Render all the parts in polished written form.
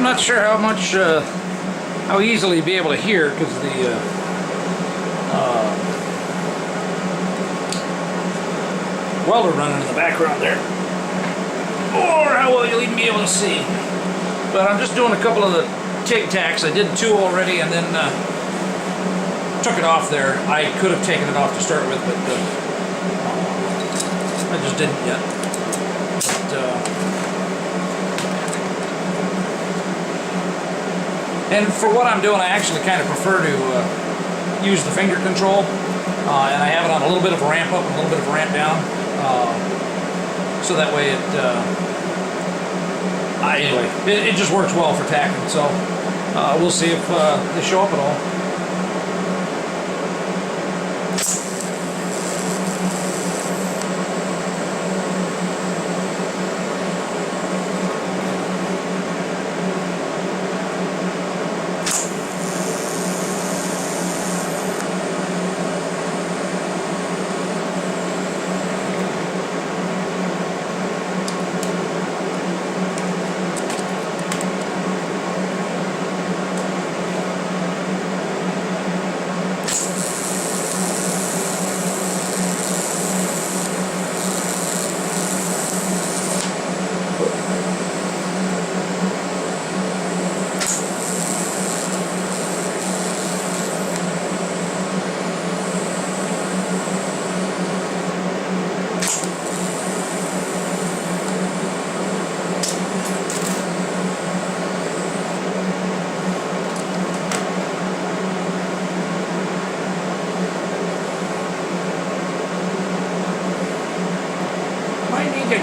not sure how much, how easily be able to hear because the welder running in the background there, or how well you'll even be able to see. But I'm just doing a couple of the TIG tacks. I did 2 already, and then took it off there. I could have taken it off to start with, but I just didn't yet. But, and for what I'm doing, I actually kind of prefer to use the finger control, and I have it on a little bit of a ramp up and a little bit of a ramp down, so that way it just works well for tacking. So we'll see if they show up at all.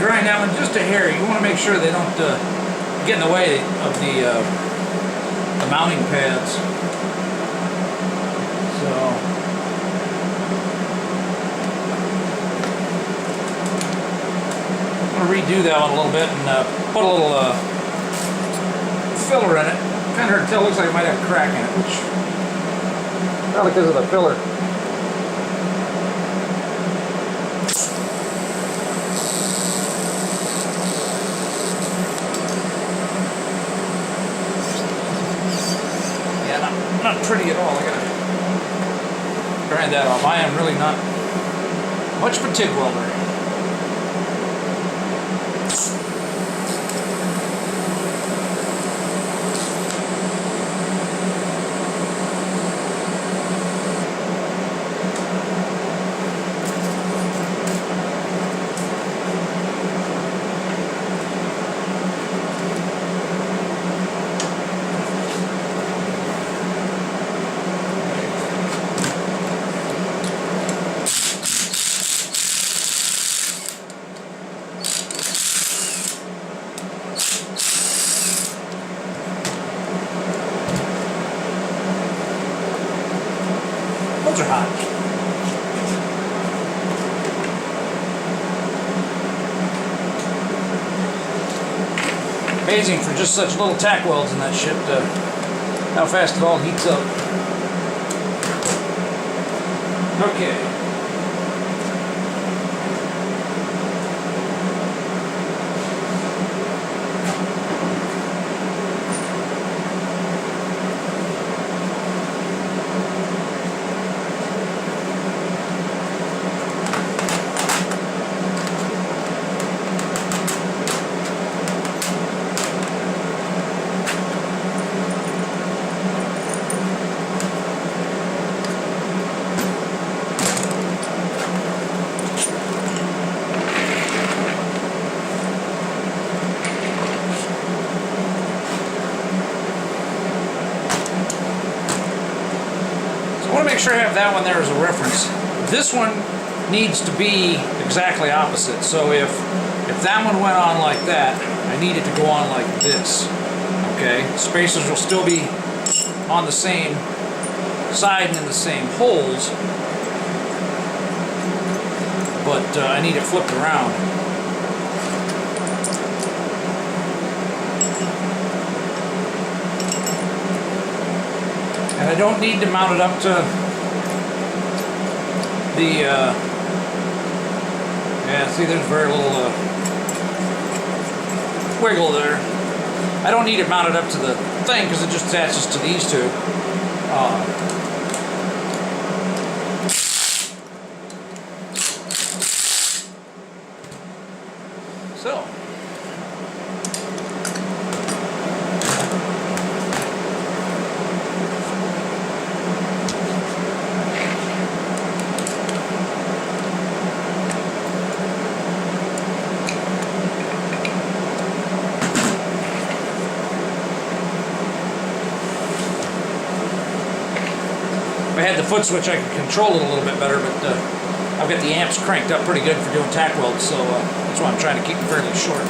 Grind that one just a hair. You want to make sure they don't get in the way of the mounting pads. So I'm going to redo that one a little bit and put a little filler in it. Kind of hard to tell. Looks like it might have a crack in it, which probably because of the filler. Not pretty at all. I gotta grind that off. I am really not much of a TIG welder. Those are hot. Amazing for just such little tack welds and that shit, how fast it all heats up. Okay. Make sure I have that one there as a reference. This one needs to be exactly opposite. So if that one went on like that, I need it to go on like this. Okay, spacers will still be on the same side and in the same holes, but I need it flipped around. And I don't need to mount it up to the, yeah, see there's very little wiggle there. I don't need it mounted up to the thing because it just attaches to these two. So. If I had the foot switch, I could control it a little bit better, but I've got the amps cranked up pretty good for doing tack welds, so that's why I'm trying to keep them fairly short.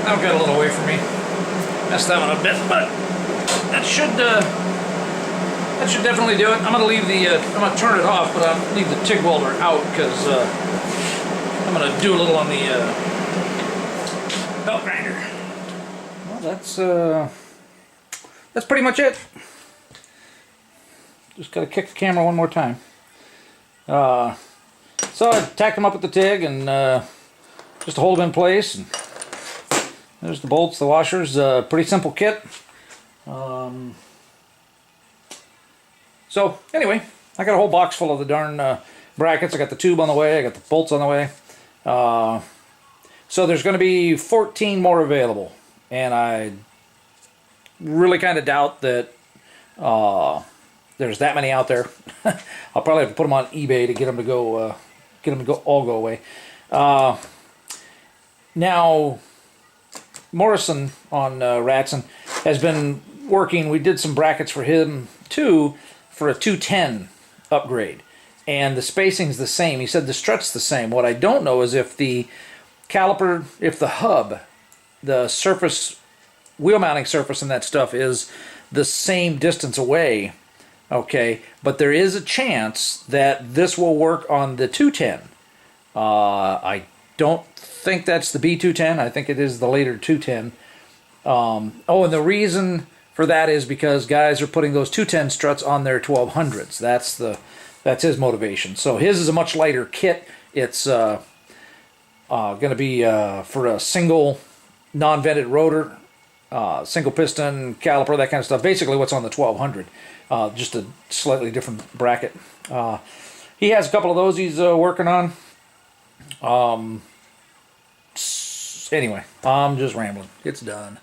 That got a little away from me. Messed that one up a bit, but that should definitely do it. I'm gonna leave the I'm gonna turn it off, but I'll leave the TIG welder out because I'm gonna do a little on the belt grinder. Well, that's pretty much it. Just gotta kick the camera one more time. So I tacked them up with the TIG and just to hold them in place. And there's the bolts, the washers. Pretty simple kit. So anyway, I got a whole box full of the darn brackets. I got the tube on the way. I got the bolts on the way. So there's going to be 14 more available, and I really kind of doubt that there's that many out there. I'll probably have to put them on eBay to get them to go all go away. Now, Morrison on Ratson has been working. We did some brackets for him too for a 210 upgrade, and the spacing's the same. He said the strut's the same. What I don't know is if the caliper, if the hub, the surface, wheel mounting surface and that stuff is the same distance away. Okay, but there is a chance that this will work on the 210. I don't think that's the B210. I think it is the later 210. Oh, and the reason for that is because guys are putting those 210 struts on their 1200s. That's his motivation. So his is a much lighter kit. It's going to be for a single non-vented rotor, single piston, caliper, that kind of stuff. Basically what's on the 1200. Just a slightly different bracket. He has a couple of those he's working on. Anyway, I'm just rambling. It's done.